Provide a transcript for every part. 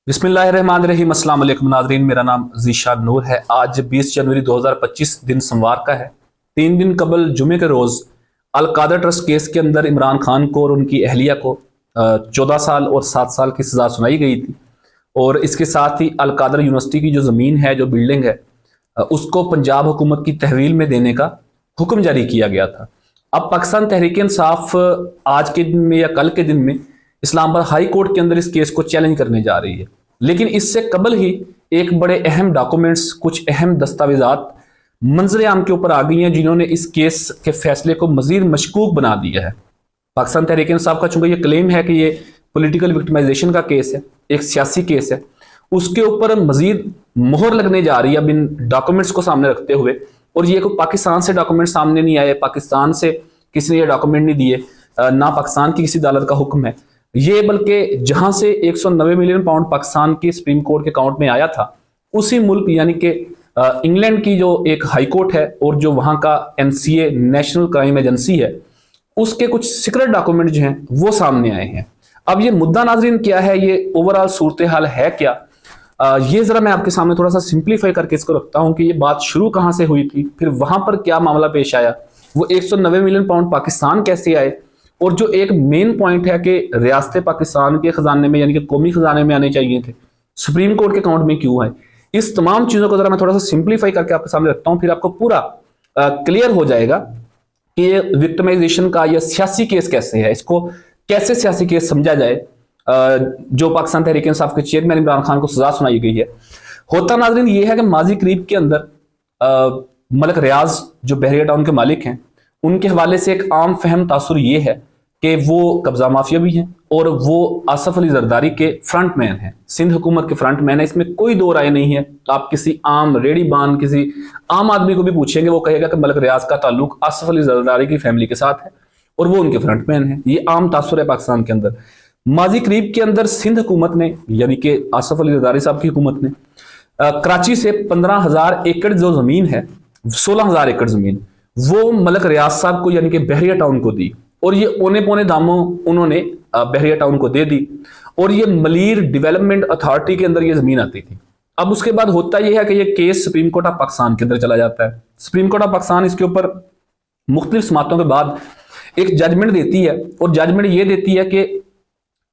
बिस्मिल्लाहिर्रहमानिर्रहीम। अस्सलाम वालेकुम नाज़रीन, मेरा नाम ज़ीशान नूर है। आज 20 जनवरी 2025 दिन सोमवार का है। 3 दिन कबल जुमे के रोज़ अल-कादर ट्रस्ट केस के अंदर इमरान खान को और उनकी अहलिया को 14 साल और 7 साल की सज़ा सुनाई गई थी। और इसके साथ ही अल-कादर यूनिवर्सिटी की जो ज़मीन है, जो बिल्डिंग है, उसको पंजाब हुकूमत की तहवील में देने का हुक्म जारी किया गया था। अब पाकिस्तान तहरीक इंसाफ आज के दिन में या कल के दिन में इस्लामाबाद हाई कोर्ट के अंदर इस केस को चैलेंज करने जा रही है। लेकिन इससे कबल ही एक बड़े अहम डॉक्यूमेंट्स, कुछ अहम दस्तावेजात मंजर आम के ऊपर आ गई हैं, जिन्होंने इस केस के फैसले को मजीद मशकूक बना दिया है। पाकिस्तान तहरीक इंसाफ का चूंकि ये क्लेम है कि ये पॉलिटिकल विक्टिमाइजेशन का केस है, एक सियासी केस है, उसके ऊपर मजीद मोहर लगने जा रही है अब इन डॉक्यूमेंट्स को सामने रखते हुए। और ये कोई पाकिस्तान से डॉक्यूमेंट सामने नहीं आए, पाकिस्तान से किसी ने ये डॉक्यूमेंट नहीं दिए, ना पाकिस्तान की किसी अदालत का हुक्म है ये, बल्कि जहां से 190 मिलियन पाउंड पाकिस्तान के सुप्रीम कोर्ट के अकाउंट में आया था, उसी मुल्क यानी कि इंग्लैंड की जो एक हाई कोर्ट है और जो वहां का NCA नेशनल क्राइम एजेंसी है, उसके कुछ सीक्रेट डॉक्यूमेंट जो हैं वो सामने आए हैं। अब ये मुद्दा नाजरीन क्या है, ये ओवरऑल सूरत हाल है क्या, ये जरा मैं आपके सामने थोड़ा सा सिंप्लीफाई करके इसको रखता हूं कि ये बात शुरू कहां से हुई थी, फिर वहां पर क्या मामला पेश आया, वो 190 मिलियन पाउंड पाकिस्तान कैसे आए, और जो एक मेन पॉइंट है कि रियासत पाकिस्तान के खजाने में यानी कि कौमी खजाने में आने चाहिए थे, सुप्रीम कोर्ट के अकाउंट में क्यों आए। इस तमाम चीजों को जरा मैं थोड़ा सा सिंप्लीफाई करके आपके सामने रखता हूं, फिर आपको पूरा क्लियर हो जाएगा कि ये विक्टिमाइजेशन का यह सियासी केस कैसे है, इसको कैसे सियासी केस समझा जाए जो पाकिस्तान तहरीक इंसाफ के चेयरमैन इमरान खान को सजा सुनाई गई है। होता नाजरीन ये है कि माजी करीब के अंदर मलिक रियाज जो बहरिया टाउन के मालिक हैं, उनके हवाले से एक आम फहम तासुर ये है कि वो कब्जा माफिया भी हैं और वो आसफ अली जरदारी के फ्रंट मैन हैं, सिंध हुकूमत के फ्रंट मैन है, इसमें कोई दो राय नहीं है। तो आप किसी आम रेडी बान, किसी आम आदमी को भी पूछेंगे, वो कहेगा कि मलिक रियाज का ताल्लुक आसफ अली जरदारी की फैमिली के साथ है और वो उनके फ्रंट मैन है। ये आम तासुर है पाकिस्तान के अंदर। माजी करीब के अंदर सिंध हुकूमत ने यानी कि आसफ अली जरदारी साहब की हुकूमत ने कराची से 15,000 एकड़ जो जमीन है, 16,000 एकड़ जमीन वो मलिक रियाज साहब को यानी कि बहरिया टाउन को दी, और ये औने पौने दामों उन्होंने बहरिया टाउन को दे दी, और ये मलीर डेवलपमेंट अथॉरिटी के अंदर ये जमीन आती थी। अब उसके बाद होता यह है कि ये case supreme court of Pakistan के अंदर चला जाता है। सुप्रीम कोर्ट ऑफ पाकिस्तान इसके ऊपर मुख्तलिफ समातों के बाद एक जजमेंट देती है, और जजमेंट ये देती है कि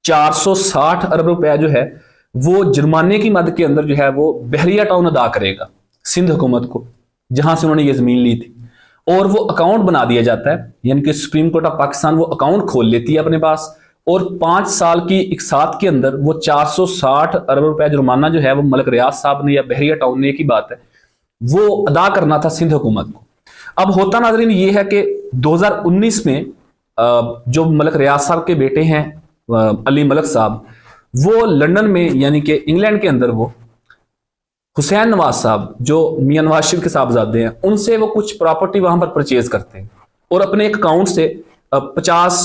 460 अरब रुपया जो है वो जुर्माने की मद के अंदर जो है वो बहरिया टाउन अदा करेगा सिंध हुकूमत को, जहां से उन्होंने ये जमीन ली थी। और वो अकाउंट बना दिया जाता है, यानी कि सुप्रीम कोर्ट ऑफ पाकिस्तान वो अकाउंट खोल लेती है अपने पास, और 5 साल की इकसात के अंदर वो 460 अरब रुपया जुर्माना जो है वो मलिक रियाज साहब ने या बहरिया टाउन ने, की बात है, वो अदा करना था सिंध हुकूमत को। अब होता नाजरीन ये है कि 2019 में जो मलिक रियाज साहब के बेटे हैं अली मलिक साहब, वो लंदन में यानी कि इंग्लैंड के अंदर वो हुसैन नवाज साहब जो मियां नवाज शरीफ के साहबजादे हैं, उनसे वो कुछ प्रॉपर्टी वहां पर परचेज करते हैं और अपने एक अकाउंट से 50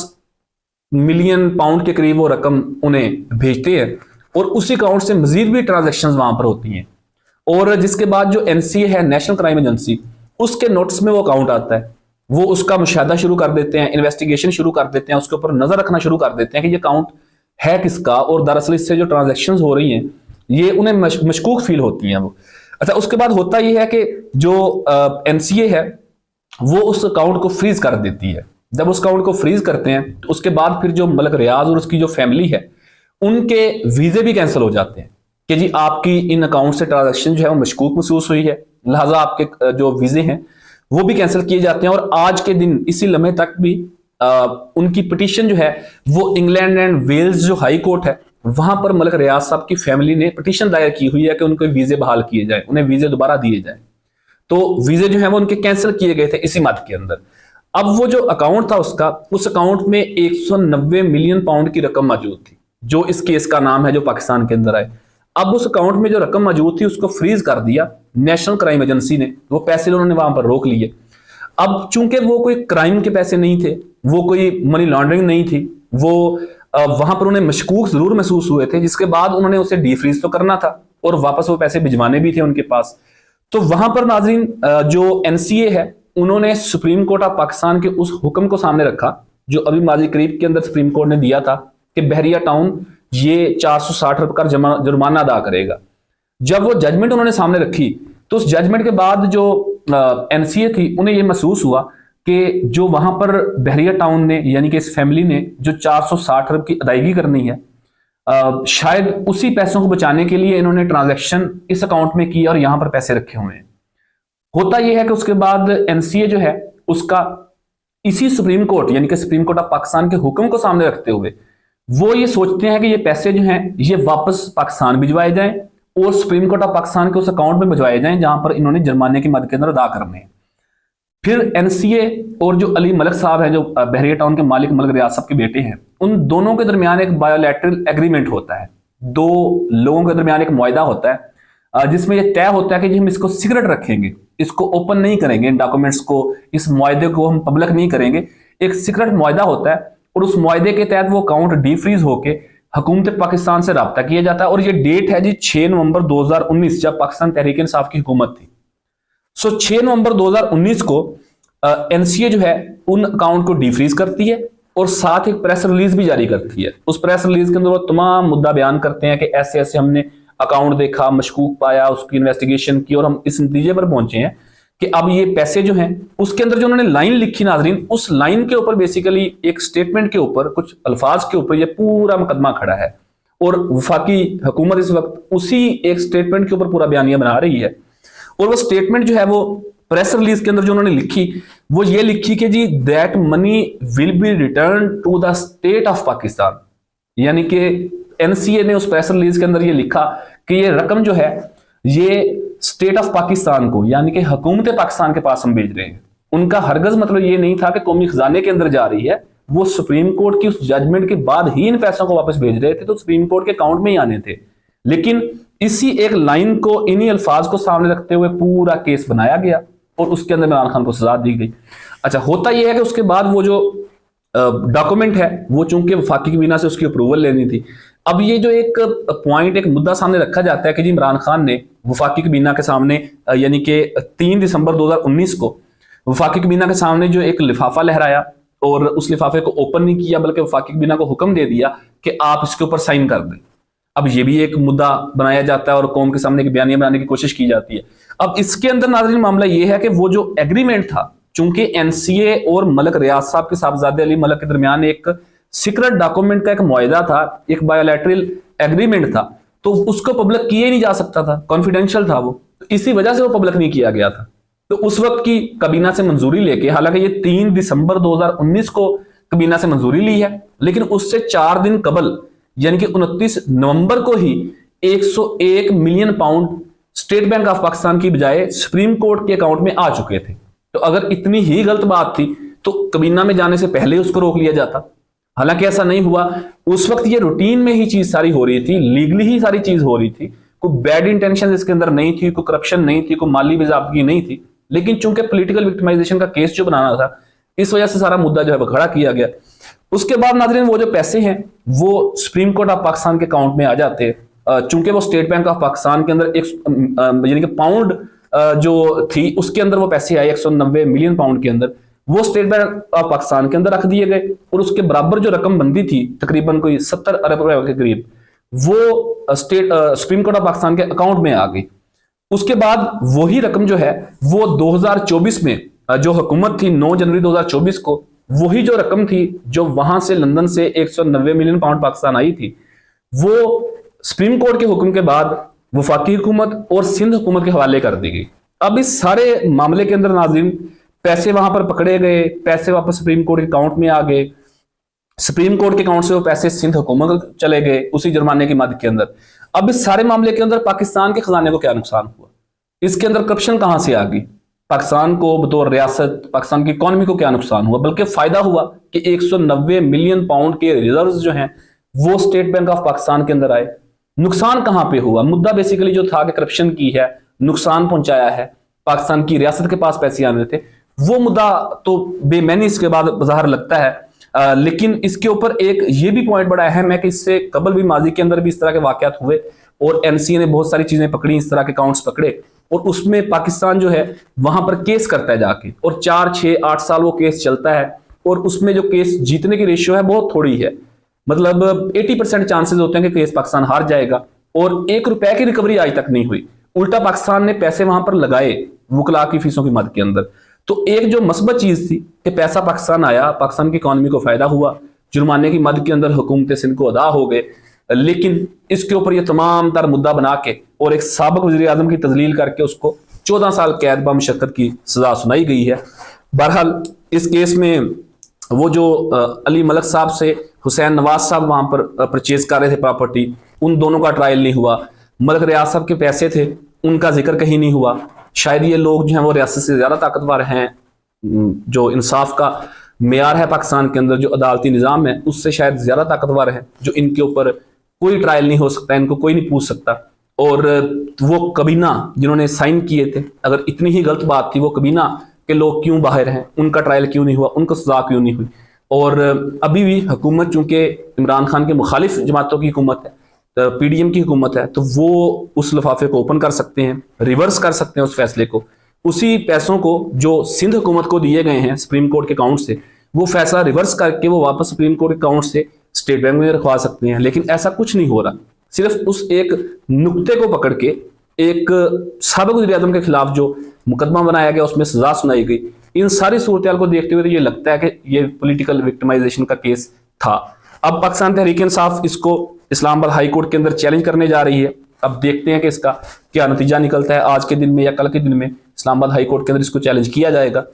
मिलियन पाउंड के करीब वो रकम उन्हें भेजते हैं, और उसी अकाउंट से मजीद भी ट्रांजैक्शंस वहां पर होती हैं। और जिसके बाद जो NCA है नेशनल क्राइम एजेंसी, उसके नोटिस में वो अकाउंट आता है, वो उसका मुशाहदा शुरू कर देते हैं, इन्वेस्टिगेशन शुरू कर देते हैं, उसके ऊपर नजर रखना शुरू कर देते हैं कि ये अकाउंट है किसका, और दरअसल इससे जो ट्रांजैक्शंस हो रही हैं ये उन्हें मशकूक फील होती हैं वो। अच्छा, उसके बाद होता यह है कि जो NCA है वो उस अकाउंट को फ्रीज कर देती है। जब उस अकाउंट को फ्रीज करते हैं तो उसके बाद फिर जो मलिक रियाज और उसकी जो फैमिली है, उनके वीजे भी कैंसिल हो जाते हैं कि जी आपकी इन अकाउंट से ट्रांजैक्शन जो है वो मशकूक महसूस हुई है, लिहाजा आपके जो वीजे हैं वो भी कैंसिल किए जाते हैं। और आज के दिन इसी लम्हे तक भी उनकी पिटीशन जो है वो इंग्लैंड एंड वेल्स जो हाई कोर्ट है, वहां पर मलिक रियाज साहब की फैमिली ने पिटीशन दायर की हुई है कि उनको वीजे बहाल किए जाए, उन्हें वीजे दोबारा दिए जाए। तो वीजे जो है वो उनके कैंसिल किए गए थे इसी मद के अंदर। अब वो जो अकाउंट था उसका, उस अकाउंट में 190 मिलियन पाउंड की रकम मौजूद थी, जो इस केस का नाम है जो पाकिस्तान के अंदर आए। अब उस अकाउंट में जो रकम मौजूद थी उसको फ्रीज कर दिया नेशनल क्राइम एजेंसी ने, वो पैसे उन्होंने वहां पर रोक लिए। अब चूंकि वो कोई क्राइम के पैसे नहीं थे, वो कोई मनी लॉन्ड्रिंग नहीं थी, वो वहां पर उन्हें मशकूक जरूर महसूस हुए थे, जिसके बाद उन्होंने उसे डीफ्रीज तो करना था और वापस वो पैसे भिजवाने भी थे उनके पास। तो वहां पर नाजरीन जो NCA है उन्होंने सुप्रीम कोर्ट ऑफ पाकिस्तान के उस हुक्म को सामने रखा जो अभी माजी करीब के अंदर सुप्रीम कोर्ट ने दिया था कि बहरिया टाउन ये 460 रुपए का जुर्माना अदा करेगा। जब वो जजमेंट उन्होंने सामने रखी तो उस जजमेंट के बाद जो एनसीए थी उन्हें ये महसूस हुआ कि जो वहां पर बहरिया टाउन ने यानी कि इस फैमिली ने जो 460 रुपए की अदायगी करनी है, शायद उसी पैसों को बचाने के लिए इन्होंने ट्रांजैक्शन इस अकाउंट में की और यहां पर पैसे रखे हुए हैं। होता यह है कि उसके बाद एनसीए जो है उसका इसी सुप्रीम कोर्ट यानी कि सुप्रीम कोर्ट ऑफ पाकिस्तान के हुक्म को सामने रखते हुए वो ये सोचते हैं कि ये पैसे जो हैं ये वापस पाकिस्तान भिजवाए जाएं और सुप्रीम कोर्ट ऑफ पाकिस्तान के उस अकाउंट में भिजवाए जाएं जहां पर इन्होंने जुर्माने की मद के अंदर अदा करने हैं। फिर एनसीए और जो अली मलिक साहब हैं जो बहरिया टाउन के मालिक मलिक रियाज साहब के बेटे हैं, उन दोनों के दरमियान एक बायोलैटरल एग्रीमेंट होता है। दो लोगों के दरमियान एक मुआहदा होता है जिसमें यह तय होता है कि हम इसको सीक्रेट रखेंगे, इसको ओपन नहीं करेंगे, इन डॉक्यूमेंट्स को, इस मुआहदे को हम पब्लिक नहीं करेंगे। एक सीक्रेट मुआहदा होता है और उस मुआहदे के तहत वो अकाउंट डीफ्रीज होकर हुकूमत पाकिस्तान से रब्ता किया जाता है। और ये डेट है जी 6 नवंबर 2019 जब पाकिस्तान तहरीक इंसाफ की हुकूमत थी। 6 नवंबर 2019 को एनसीए जो है उन अकाउंट को डीफ्रीज करती है और साथ एक प्रेस रिलीज भी जारी करती है। उस प्रेस रिलीज के अंदर वो तमाम मुद्दा बयान करते हैं कि ऐसे ऐसे हमने अकाउंट देखा, मशकूक पाया, उसकी इन्वेस्टिगेशन की और हम इस नतीजे पर पहुंचे हैं कि अब ये पैसे जो हैं उसके अंदर जो उन्होंने लाइन लिखी नाजरीन, उस लाइन के ऊपर बेसिकली एक स्टेटमेंट के ऊपर कुछ अल्फाज के ऊपर ये पूरा मुकदमा खड़ा है और वफाकी हुकूमत इस वक्त उसी एक स्टेटमेंट के ऊपर पूरा बयानिया बना रही है। और वो स्टेटमेंट जो है वो प्रेस रिलीज के अंदर जो उन्होंने लिखी वो ये लिखी कि जी that money will be return to the state of Pakistan, यानी कि एनसीए ने उस प्रेस रिलीज के अंदर ये लिखा कि ये रकम जो है ये स्टेट ऑफ पाकिस्तान को यानी कि हुकूमत पाकिस्तान के पास हम भेज रहे हैं। उनका हरगज मतलब ये नहीं था कि कौमी खजाने के अंदर जा रही है, वो सुप्रीम कोर्ट की उस जजमेंट के बाद ही इन पैसों को वापस भेज रहे थे तो सुप्रीम कोर्ट के अकाउंट में ही आने थे। लेकिन इसी एक लाइन को, इन्हीं अल्फाज को सामने रखते हुए पूरा केस बनाया गया और उसके अंदर इमरान खान को सजा दी गई। अच्छा, होता यह है कि उसके बाद वो जो डॉक्यूमेंट है वो चूंकि वफाकी की बिना से उसकी अप्रूवल लेनी थी। अब ये जो एक पॉइंट, एक मुद्दा सामने रखा जाता है कि जी इमरान खान ने वफाकी की बिना के सामने यानी कि 3 दिसंबर 2019 को वफाकी की बिना के सामने जो एक लिफाफा लहराया और उस लिफाफे को ओपन नहीं किया बल्कि वफाकी की बिना को हुक्म दे दिया कि आप इसके ऊपर साइन कर दें। अब ये भी एक मुद्दा बनाया जाता है और कौम के सामने एक बयानिया बनाने की कोशिश की जाती है। अब इसके अंदर नाज़रीन मामला ये है कि वो जो एग्रीमेंट था, चूंकि एनसीए और मलिक रियाज साहब के साहबजादे अली मलिक के दरमियान एक सीक्रेट डॉक्यूमेंट का एक मुआहदा था, एक बायोलैटरल एग्रीमेंट था, तो उसको पब्लिक किया ही नहीं जा सकता था, कॉन्फिडेंशियल था वो, इसी वजह से वो पब्लिक नहीं किया गया था। तो उस वक्त की कबीना से मंजूरी लेके, हालांकि ये 3 दिसंबर 2019 को कबीना से मंजूरी ली है, लेकिन उससे 4 दिन कबल यानी कि 29 नवंबर को ही 101 million pound state bank of Pakistan की बजाय सुप्रीम कोर्ट के अकाउंट में आ चुके थे। तो अगर इतनी ही गलत बात थी तो कबीना में जाने से पहले उसको रोक लिया जाता। हालांकि ऐसा नहीं हुआ। उस वक्त ये रूटीन में ही चीज सारी हो रही थी, लीगली ही सारी चीज हो रही थी, कोई बैड इंटेंशन इसके अंदर नहीं थी, कोई करप्शन नहीं थी, कोई माली बेज़ाब्तगी नहीं थी। लेकिन चूंकि पॉलिटिकल विक्टिमाइजेशन का केस जो बनाना था, इस वजह से सारा मुद्दा जो है वो खड़ा किया गया। उसके बाद नाज़रीन वो जो पैसे हैं वो सुप्रीम कोर्ट ऑफ पाकिस्तान के अकाउंट में आ जाते हैं। चूंकि वो स्टेट बैंक ऑफ पाकिस्तान के अंदर एक यानी कि पाउंड जो थी उसके अंदर वो पैसे आए 190 मिलियन पाउंड के अंदर, वो स्टेट बैंक ऑफ पाकिस्तान के अंदर रख दिए गए और उसके बराबर जो रकम बनती थी तकरीबन कोई 70 अरब रुपए के करीब, वो सुप्रीम कोर्ट ऑफ पाकिस्तान के अकाउंट में आ गई। उसके बाद वही रकम जो है वो 2024 में जो हुकूमत थी 9 जनवरी 2024 को, वही जो रकम थी जो वहां से लंदन से 190 मिलियन पाउंड पाकिस्तान आई थी, वो सुप्रीम कोर्ट के हुक्म के बाद वफाकी हुकूमत और सिंध हुकूमत के हवाले कर दी गई। अब इस सारे मामले के अंदर नाज़रीन पैसे वहां पर पकड़े गए, पैसे वापस सुप्रीम कोर्ट के अकाउंट में आ गए, सुप्रीम कोर्ट के अकाउंट से वो पैसे सिंध हुकूमत चले गए उसी जुर्माने की मद के अंदर। अब इस सारे मामले के अंदर पाकिस्तान के खजाने को क्या नुकसान हुआ, इसके अंदर करप्शन कहां से आ गई, पाकिस्तान को बतौर रियासत, पाकिस्तान की इकॉनमी को क्या नुकसान हुआ, बल्कि फायदा हुआ कि 190 मिलियन पाउंड के रिजर्व्स जो हैं वो स्टेट बैंक ऑफ पाकिस्तान के अंदर आए। नुकसान कहां पे हुआ, मुद्दा बेसिकली जो था कि करप्शन की है, नुकसान पहुंचाया है, पाकिस्तान की रियासत के पास पैसे आने थे, वो मुद्दा तो बेमैनी इसके बाद बाहर लगता है। लेकिन इसके ऊपर एक ये भी पॉइंट बड़ा अहम है कि इससे कबल भी माजी के अंदर भी इस तरह के वाकयात हुए और एनसीए ने बहुत सारी चीजें पकड़ी, इस तरह के अकाउंट्स पकड़े और उसमें पाकिस्तान जो है वहां पर केस करता है जाके, और 4, 6, 8 साल वो केस चलता है और उसमें जो केस जीतने की रेशियो है बहुत थोड़ी है। मतलब 80% चांसेस होते हैं कि केस पाकिस्तान हार जाएगा, और 1 रुपए की रिकवरी आज तक नहीं हुई। उल्टा पाकिस्तान ने पैसे वहां पर लगाए वकला की फीसों की मद के अंदर। तो एक जो मस्बत चीज थी कि पैसा पाकिस्तान आया, पाकिस्तान की इकॉनमी को फायदा हुआ, जुर्माने की मद के अंदर हुकूमत सिंध को अदा हो गए, लेकिन इसके ऊपर ये तमाम तर मुद्दा बना के और एक साबिक वज़ीर आज़म की तजलील करके उसको 14 साल कैद बमुशक्कत की सजा सुनाई गई है। बहरहाल इस केस में वो जो अली मलक साहब से हुसैन नवाज साहब वहां पर परचेज कर रहे थे प्रॉपर्टी, उन दोनों का ट्रायल नहीं हुआ। मलक रियाज साहब के पैसे थे, उनका जिक्र कहीं नहीं हुआ। शायद ये लोग जो हैं वो रियासत से ज़्यादा ताकतवर हैं। जो इंसाफ का मेयार है पाकिस्तान के अंदर, जो अदालती निज़ाम है, उससे शायद ज़्यादा ताकतवर है, जो इनके ऊपर कोई ट्रायल नहीं हो सकता, इनको कोई नहीं पूछ सकता। और वो कबीना जिन्होंने साइन किए थे, अगर इतनी ही गलत बात थी, वो कबीना के लोग क्यों बाहर हैं, उनका ट्रायल क्यों नहीं हुआ, उनको सजा क्यों नहीं हुई। और अभी भी हुकूमत चूंकि इमरान खान के मुखालिफ जमातों की हुकूमत है, PDM की हुकूमत है, तो वो उस लिफाफे को ओपन कर सकते हैं, रिवर्स कर सकते हैं उस फैसले को। उसी पैसों को जो सिंध हुकूमत को दिए गए हैं सुप्रीम कोर्ट के अकाउंट से, वो फैसला रिवर्स करके वो वापस सुप्रीम कोर्ट के अकाउंट से स्टेट बैंक में रखवा सकते हैं। लेकिन ऐसा कुछ नहीं हो रहा। सिर्फ उस एक नुक्ते को पकड़ के एक साबिक वज़ीर आज़म के खिलाफ जो मुकदमा बनाया गया, उसमें सजा सुनाई गई। इन सारी सूरत को देखते हुए तो ये लगता है कि ये पॉलिटिकल विक्टिमाइजेशन का केस था। अब पाकिस्तान तहरीक इंसाफ इसको इस्लामाबाद हाई कोर्ट के अंदर चैलेंज करने जा रही है। अब देखते हैं कि इसका क्या नतीजा निकलता है। आज के दिन में या कल के दिन में इस्लामाबाद हाई कोर्ट के अंदर इसको चैलेंज किया जाएगा।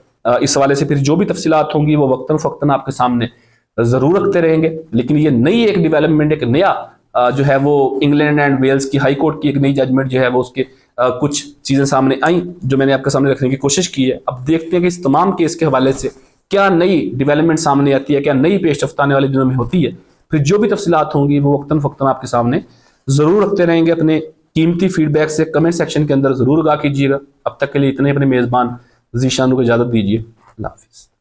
इस हवाले से फिर जो भी तफसीलात होंगी वो वक्तन फ़क्तन आपके सामने जरूर रखते रहेंगे। लेकिन ये नई एक डेवलपमेंट, एक नया जो है वो इंग्लैंड एंड वेल्स की हाई कोर्ट की एक नई जजमेंट जो है वो उसके कुछ चीज़ें सामने आई जो मैंने आपके सामने रखने की कोशिश की है। अब देखते हैं कि इस तमाम केस के हवाले से क्या नई डेवलपमेंट सामने आती है, क्या नई पेशरफ्त आने वाले दिनों में होती है। फिर जो भी तफसीलात होंगी वो वक्तन फ़क्तन आपके सामने ज़रूर रखते रहेंगे। अपने कीमती फीडबैक से कमेंट सेक्शन के अंदर ज़रूर आगा कीजिएगा। अब तक के लिए इतने, अपने मेज़बान ज़ीशान को इजाज़त दीजिए। अल्लाह हाफ़िज़।